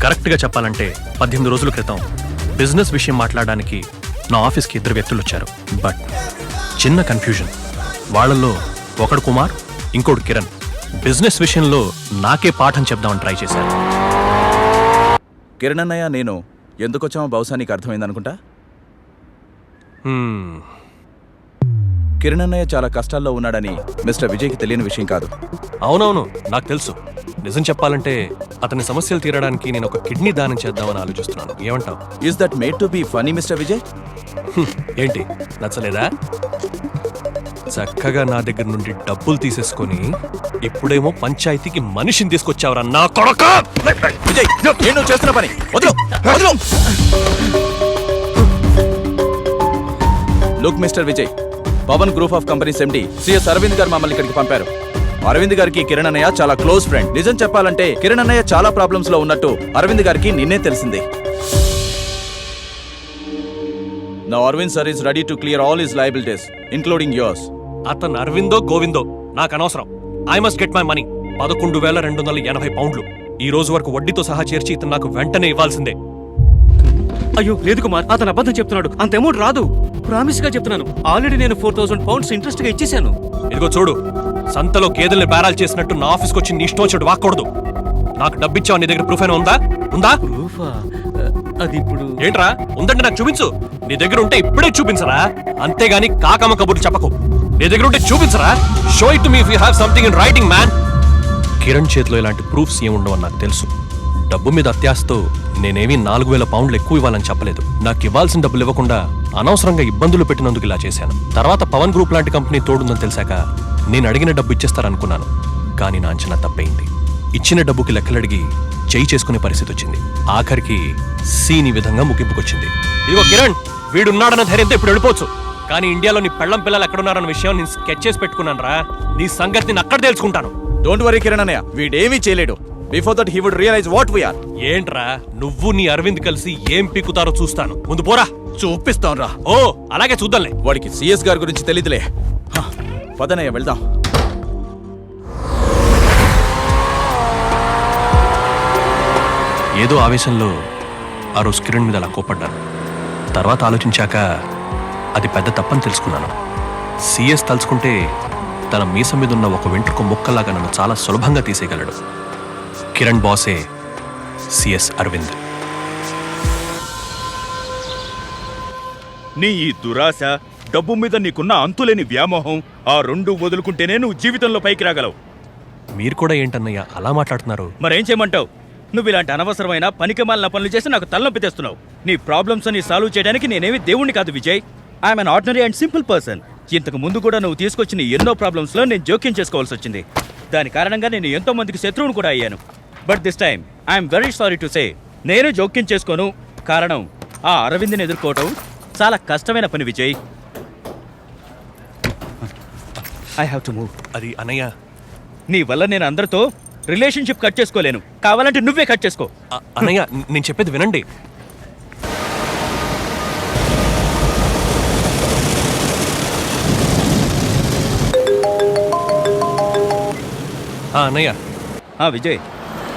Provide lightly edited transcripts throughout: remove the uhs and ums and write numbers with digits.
కరెక్ట్గా చెప్పాలంటే 18 రోజుల క్రితం బిజినెస్ విషయం మాట్లాడడానికి నా ఆఫీస్కి 2 వ్యక్తులు వచ్చారు. బట్ చిన్న కన్ఫ్యూజన్. వాళ్ళల్లో ఒకడు కుమార్, ఇంకోడు కిరణ్. బిజినెస్ విషయంలో నాకే పాఠం చెప్దామని ట్రై చేశారు. కిరణ్ అన్నయ్య నేను ఎందుకు వచ్చామో బహుశా నీకు అర్థమైందనుకుంటా. కిరణ్ అన్నయ్య చాలా కష్టాల్లో ఉన్నాడని మిస్టర్ విజయ్కి తెలియని విషయం కాదు. అవునవును, నాకు తెలుసు. నిజం చెప్పాలంటే అతని సమస్యలు తీరడానికి నేను ఒక కిడ్నీ దానం చేద్దామని ఆలోచిస్తున్నాను. ఏమంటావు? Is that made to be funny mister Vijay? ఏంటి, నచ్చలేదా? చక్కగా నా దగ్గర నుండి డబ్బులు తీసేసుకొని ఇప్పుడేమో పంచాయతీకి మనిషిని తీసుకొచ్చావరా నా కొడక! విజయ్, ఏం నువ్వు చేస్తున్న పని? వదలు, వదలు! Look mister Vijay, Pavan group of companies MD CS Aravind garu మమ్మల్ని ఇక్కడికి పంపారు. అరవింద్ గారికి కిరణ్ అన్నయ్య చాలా క్లోజ్ ఫ్రెండ్. నిజం చెప్పాలంటే కిరణ్ అన్నయ్య చాలా ప్రాబ్లమ్స్ లో ఉన్నట్టు అరవింద్ గారికి నిన్నే తెలిసింది. Now Arvind sir is ready to clear all his liabilities, including yours. అతను అరవిందో గోవిందో నాకు అనవసరం. I must get my money. 11,280 పౌండ్లు. ఈ రోజు వరకు వడ్డీతో సహా చేర్చి ఇతను నాకు వెంటనే ఇవ్వాల్సిందే. అయ్యో లేదు కుమార్, అతను అబద్ధం చెప్తున్నాడు. అంత అమౌంట్ రాదు. ప్రామిస్ గా చెప్తున్నాను. ఆల్రెడీ నేను 4,000 పౌండ్స్ ఇంట్రెస్ట్ గా ఇచ్చేశాను. ఇదిగో చూడు, సంతలో గేదెల్ని బేరాలు చేసినట్టు నా ఆఫీస్కి వచ్చి నీ ఇష్టం వచ్చాడు వాక్కూడదు. నాకు డబ్బిచ్చావు, నీ దగ్గర ప్రూఫ్ అయినా ఉందా? ఉందా? ప్రూఫా? అది ఇప్పుడు ఏంట్రా, ఉందంటే నాకు చూపించు. నీ దగ్గర ఉంటే ఇప్పుడే చూపించరా, అంతేగాని కాకమ్మ కబుర్లు చెప్పకు. నీ దగ్గర ఉంటే చూపించరా. Show it to me if you have something in writing man. Kiran చేతిలో ఇలాంటి ప్రూఫ్స్ ఏముండవని నాకు తెలుసు. డబ్బు మీద అత్యాశతో నేనేమీ 4,000 పౌండ్లు ఎక్కువ ఇవ్వాలని చెప్పలేదు. నాకు ఇవ్వాల్సిన డబ్బులు ఇవ్వకుండా అనవసరంగా ఇబ్బందులు పెట్టినందుకు ఇలా చేశాను. తర్వాత పవన్ గ్రూప్ లాంటి కంపెనీ తోడుందని తెలిసాక నేను అడిగిన డబ్బు ఇచ్చేస్తారనుకున్నాను. కానీ నా అంచనా తప్పైంది. ఇచ్చిన డబ్బుకి లెక్కలడిగి చేయి చేసుకునే పరిస్థితి వచ్చింది. ఆఖరికి సీని విధంగా ముగింపుకొచ్చింది. ఇదిగో కిరణ్, వీడున్నాడన్న ధైర్యంతో ఇప్పుడు వెళ్ళిపోవచ్చు. కానీ ఇండియాలో నీ పెళ్ళం పిల్లలు ఎక్కడున్నారన్న విషయం నేను స్కెచ్ చేసి పెట్టుకున్నాను రా. నీ సంగతి నేను అక్కడ తెలుసుకుంటాను. డోంట్ వరీ కిరణ్ అన్నయ్య, వీడేమీ చేయలేడు. Before that he would realise what we are. ఏంట్రా, నువ్వు నీ అరవింద్ కలిసి ఏం పీకుతారో చూస్తాను. ముందు పోరా, చూపిస్తాం రా. ఓ అలాగే చూద్దాంలే. వాడికి సిఎస్ గారి గురించి తెలీదులే. పదనయ్య వెళ్దాం. ఏదో ఆవేశంలో ఆ రోజు కిరణ్ మీద అలా కోపడ్డాను. తర్వాత ఆలోచించాక అది పెద్ద తప్పని తెలుసుకున్నాను. సిఎస్ తలుచుకుంటే తన మీసం మీద ఉన్న ఒక వెంట్రుక ముక్కలాగా నన్ను చాలా సులభంగా తీసేయగలడు. కిరణ్ బాసే సిఎస్ అరవింద్. నీ ఈ దురాశ, డబ్బు మీద నీకున్న అంతులేని వ్యామోహం, ఆ 2 వదులుకుంటేనే నువ్వు జీవితంలో పైకి రాగలవు. మీరు కూడా ఏంటన్నయ్యా అలా మాట్లాడుతున్నారు? మరేం చేయమంటావు? నువ్వు ఇలాంటి అనవసరమైన పనికిమాలిన పనులు చేసి నాకు తలనొప్పి తెస్తున్నావు. నీ ప్రాబ్లమ్స్ ని సాల్వ్ చేయడానికి నేనేమి దేవుణ్ణి కాదు Vijay. I'm an ordinary and simple person. ఇంతకు ముందు కూడా నువ్వు తీసుకొచ్చిన ఎన్నో ప్రాబ్లమ్స్ లో నేను జోక్యం చేసుకోవాల్సి వచ్చింది. దాని కారణంగా నేను ఎంతో మందికి శత్రువును కూడా అయ్యాను. But this time I'm very sorry to say, నేను జోక్యం చేసుకోను. కారణం, ఆ అరవింద్ని ఎదుర్కోవటం చాలా కష్టమైన పని Vijay. I have to move. అది అన్నయ్య, నీ వల్ల నేను అందరితో రిలేషన్షిప్ కట్ చేసుకోలేను. కావాలంటే నువ్వే కట్ చేసుకో. అన్నయ్య నేను చెప్పేది వినండి. అన్నయ్య. విజయ్,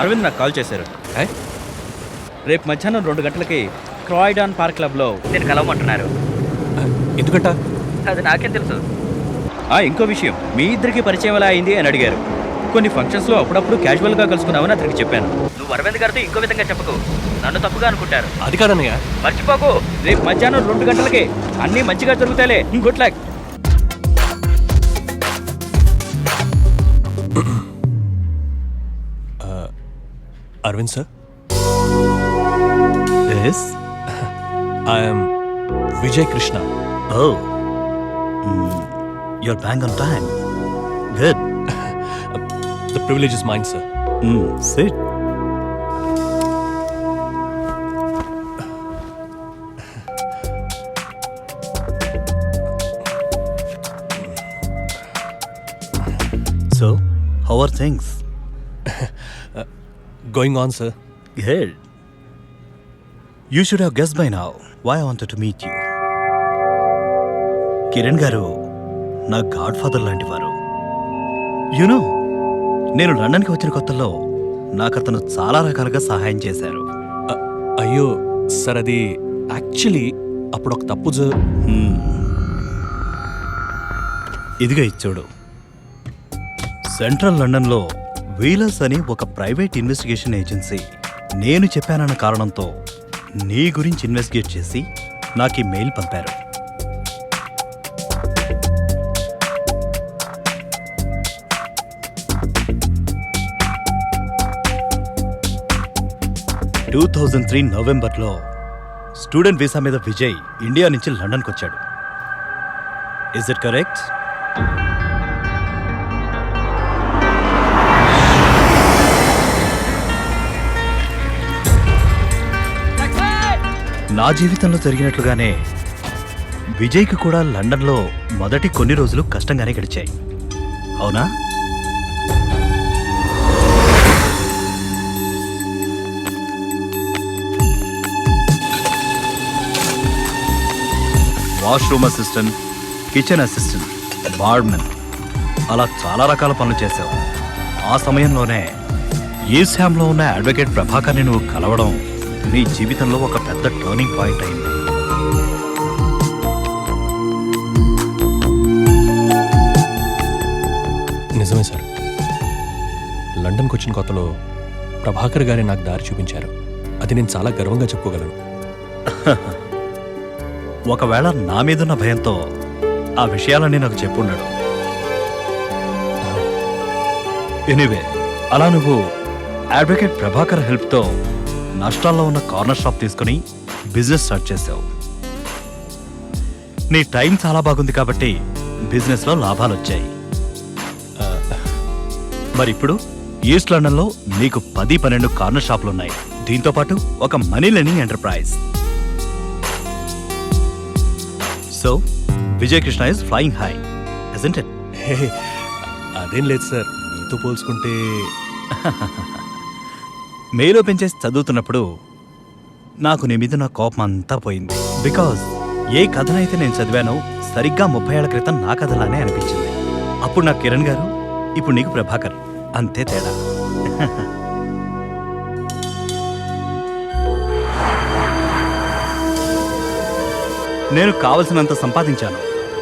అరవింద్ నాకు కాల్ చేశారు. రేపు మధ్యాహ్నం 2 గంటలకి క్రాయిడాన్ పార్క్ క్లబ్లో నేను కలవమంటున్నారు. ఎందుకంట? అది నాకేం తెలుసు. ఇంకో విషయం, మీ ఇద్దరికి పరిచయం ఎలా అయింది అని అడిగారు. కొన్ని ఫంక్షన్స్లో అప్పుడప్పుడు క్యాజువల్గా కలుసుకున్నామని అతనికి చెప్పాను. నువ్వు అరవింద్ గారితో ఇంకో విధంగా చెప్పకు, నన్ను తప్పుగా అనుకుంటారు. అది కాదన్నయ్య. మర్చిపోకు, రేపు మధ్యాహ్నం 2 గంటలకి అన్నీ మంచిగా జరుగుతాయిలే. Good luck. Arvind sir? Yes? I am Vijay Krishna. Oh. You're bang on time. Good. The privilege is mine, sir. Sit. So, how are things? Going on, sir. Good. You should have guessed by now why I wanted to meet you. Kiran గారు నా God father లాంటి వారు. నేను లండన్కి వచ్చిన కొత్తలో నాకు అతను చాలా రకాలుగా సహాయం చేశారు. అయ్యో సార్, అది యాక్చువల్లీ అప్పుడు ఒక తప్పు ఇదిగా ఇచ్చాడు. సెంట్రల్ లండన్లో వీలర్స్ అని ఒక ప్రైవేట్ ఇన్వెస్టిగేషన్ ఏజెన్సీ నేను చెప్పానన్న కారణంతో నీ గురించి ఇన్వెస్టిగేట్ చేసి నాకు ఈ మెయిల్ పంపారు. నవంబర్లో స్టూడెంట్ వీసా మీద విజయ్ ఇండియా నుంచి లండన్కి వచ్చాడు. Is it correct? నా జీవితంలో జరిగినట్లుగానే విజయ్కి కూడా లండన్లో మొదటి కొన్ని రోజులు కష్టంగానే గడిచాయి, అవునా? వాష్రూమ్ అసిస్టెంట్, కిచెన్ అసిస్టెంట్, బార్డ్మెన్, అలా చాలా రకాల పనులు చేశావు. ఆ సమయంలోనే ఈస్ట్ హ్యామ్లో ఉన్న అడ్వకేట్ ప్రభాకర్ని నువ్వు కలవడం నీ జీవితంలో ఒక పెద్ద టర్నింగ్ పాయింట్ అయింది. నిజమే సార్. లండన్కి వచ్చిన కొత్తలో ప్రభాకర్ గారే నాకు దారి చూపించారు. అది నేను చాలా గర్వంగా చెప్పుకోగలను. ఒకవేళ నా మీదున్న భయంతో ఆ విషయాలన్నీ నాకు చెప్పుండడు. ఎనీవే, అలా నువ్వు అడ్వకేట్ ప్రభాకర్ హెల్ప్తో నష్టాల్లో ఉన్న కార్నర్ షాప్ తీసుకుని బిజినెస్ స్టార్ట్ చేసావు. నీ టైం చాలా బాగుంది కాబట్టి బిజినెస్లో లాభాలు వచ్చాయి. మరి ఇప్పుడు ఈస్ట్ లండన్లో నీకు 10-12 కార్నర్ షాపులున్నాయి. దీంతోపాటు ఒక money learning enterprise. So Vijay Krishna is flying high, isn't it? అదేం లేదు సార్, మీతో పోల్చుకుంటే. మెయిల్ ఓపెన్ చేసి చదువుతున్నప్పుడు నాకు నీ మీద నా కోపం అంతా పోయింది. బికాజ్ ఏ కథనైతే నేను చదివానో సరిగ్గా 30 ఏళ్ల క్రితం నా కథలానే అనిపించింది. అప్పుడు నాకు కిరణ్ గారు, ఇప్పుడు నీకు ప్రభాకర్, అంతే తేడా. నేను కావలసినంత సంపాదించాను.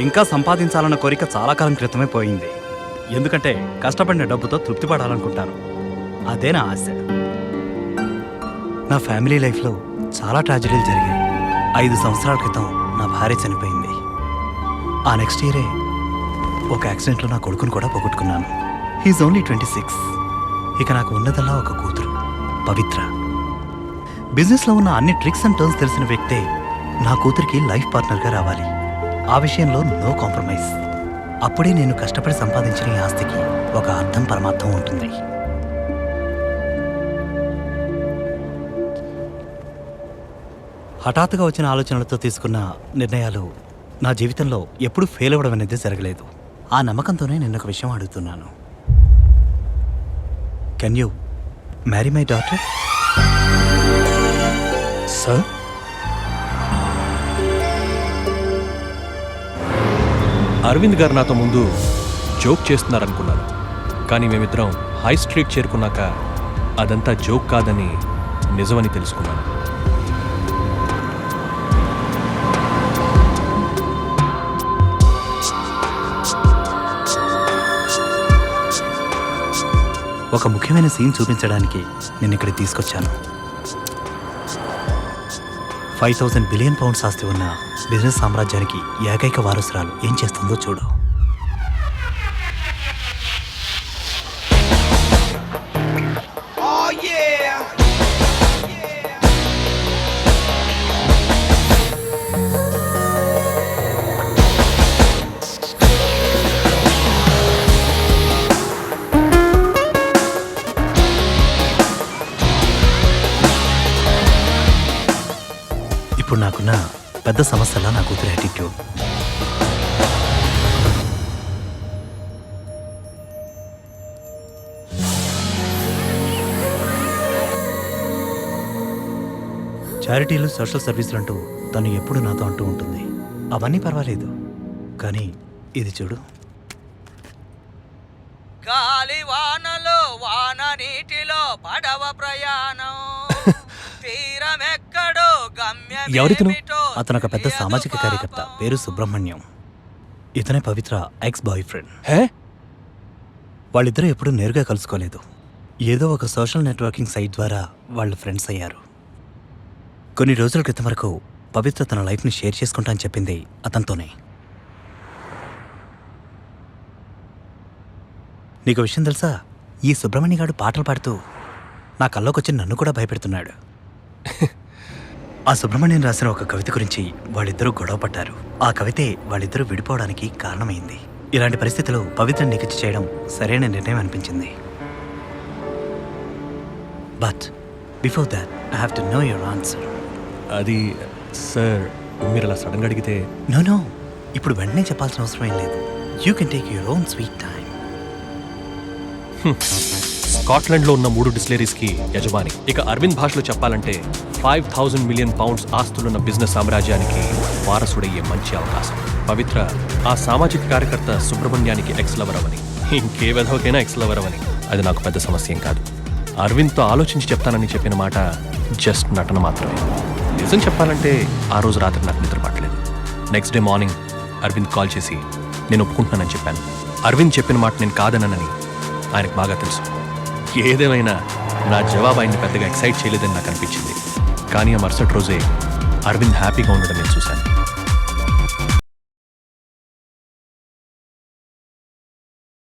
ఇంకా సంపాదించాలన్న కోరిక చాలా కాలం క్రితమే పోయింది. ఎందుకంటే కష్టపడిన డబ్బుతో తృప్తి పడాలనుకుంటాను. అదే నా ఆశ. నా ఫ్యామిలీ లైఫ్లో చాలా ట్రాజడీలు జరిగాయి. 5 సంవత్సరాల క్రితం నా భార్య చనిపోయింది. ఆ నెక్స్ట్ ఇయరే ఒక యాక్సిడెంట్లో నా కొడుకును కూడా పోగొట్టుకున్నాను. He is only 26. ఇక నాకు ఉన్నదల్లా ఒక కూతురు, పవిత్ర. బిజినెస్లో ఉన్న అన్ని ట్రిక్స్ అండ్ టర్న్స్ తెలిసిన వ్యక్తే నా కూతురికి లైఫ్ పార్ట్నర్గా రావాలి. ఆ విషయంలో నో కాంప్రమైజ్. అప్పుడే నేను కష్టపడి సంపాదించిన ఈ ఆస్తికి ఒక అర్థం పరమార్థం ఉంటుంది. హఠాత్తుగా వచ్చిన ఆలోచనలతో తీసుకున్న నిర్ణయాలు నా జీవితంలో ఎప్పుడూ ఫెయిల్ అవ్వడం అనేది జరగలేదు. ఆ నమ్మకంతోనే నేను ఒక విషయం అడుగుతున్నాను. Can you marry my daughter? Sir, Aravind garu నాతో ముందు జోక్ చేస్తున్నారనుకున్నాను. కానీ మేమిద్దరం హై స్ట్రీట్ చేరుకున్నాక అదంతా జోక్ కాదని నిజమని తెలుసుకున్నాను. ఒక ముఖ్యమైన సీన్ చూపించడానికి నేను ఇక్కడికి తీసుకొచ్చాను. 5,000 బిలియన్ పౌండ్స్ ఆస్తి ఉన్న బిజినెస్ సామ్రాజ్యానికి ఏకైక వారసురాలు ఏం చేస్తుందో చూడు. ఇప్పుడు నాకున్న పెద్ద సమస్యలా నా కూతురు యాటిట్యూడ్. చారిటీలు, సోషల్ సర్వీసులు అంటూ తను ఎప్పుడు నాతో అంటూ ఉంటుంది. అవన్నీ పర్వాలేదు, కానీ ఇది చూడు. గాలి వానలో వాన నీటిలో పడవ ప్రయాణం తీర ఎవరితను? అతను ఒక పెద్ద సామాజిక కార్యకర్త, పేరు సుబ్రహ్మణ్యం. ఇతనే పవిత్ర ఎక్స్ బాయ్ ఫ్రెండ్. హే వాళ్ళిద్దరూ ఎప్పుడూ నేరుగా కలుసుకోలేదు. ఏదో ఒక సోషల్ నెట్వర్కింగ్ సైట్ ద్వారా వాళ్ళు ఫ్రెండ్స్ అయ్యారు. కొన్ని రోజుల క్రితం వరకు పవిత్ర తన లైఫ్ని షేర్ చేసుకుంటా అని చెప్పింది అతనితోనే. నీకు విషయం తెలుసా, ఈ సుబ్రహ్మణ్య గాడు పాటలు పాడుతూ నా కల్లోకొచ్చి నన్ను కూడా భయపెడుతున్నాడు. ఆ సుబ్రహ్మణ్యం రాసిన ఒక కవిత గురించి వాళ్ళిద్దరూ గొడవ పడ్డారు. ఆ కవితే వాళ్ళిద్దరూ విడిపోవడానికి కారణమైంది. ఇలాంటి పరిస్థితుల్లో పవిత్ర నీకిచ్చి చేయడం సరైన నిర్ణయం అనిపించింది. But before that I have to know your answer. అది సార్, మీరు అలా సడన్గా అడిగితే నో, ఇప్పుడు వెంటనే చెప్పాల్సిన అవసరం ఏం లేదు. You can take your own sweet time. స్కాట్లాండ్లో ఉన్న 3 డిస్టిలరీస్కి యజమాని. ఇక అరవింద్ భాషలో చెప్పాలంటే 5,000 మిలియన్ పౌండ్స్ ఆస్తులున్న బిజినెస్ సామ్రాజ్యానికి వారసుడయ్యే మంచి అవకాశం. పవిత్ర ఆ సామాజిక కార్యకర్త సుబ్రహ్మణ్యానికి ఎక్స్ లవర్ అవని, ఇంకే విధవకైనా ఎక్స్ లవర్ అవని, అది నాకు పెద్ద సమస్య ఏం కాదు. అరవింద్తో ఆలోచించి చెప్తానని చెప్పిన మాట జస్ట్ నటన మాత్రమే. నిజం చెప్పాలంటే ఆ రోజు రాత్రి నాకు నిద్ర పట్టలేదు. Next day morning Aravind call చేసి నేను ఒప్పుకుంటున్నానని చెప్పాను. అరవింద్ చెప్పిన మాట నేను కాదనని ఆయనకు బాగా తెలుసు. ఏదేమైనా నా జవాబు ఆయన్ని పెద్దగా ఎక్సైట్ చేయలేదని నాకు అనిపించింది. కానీ ఆ మరుసటి రోజే అరవింద్ హ్యాపీగా ఉండడం నేను చూశాను.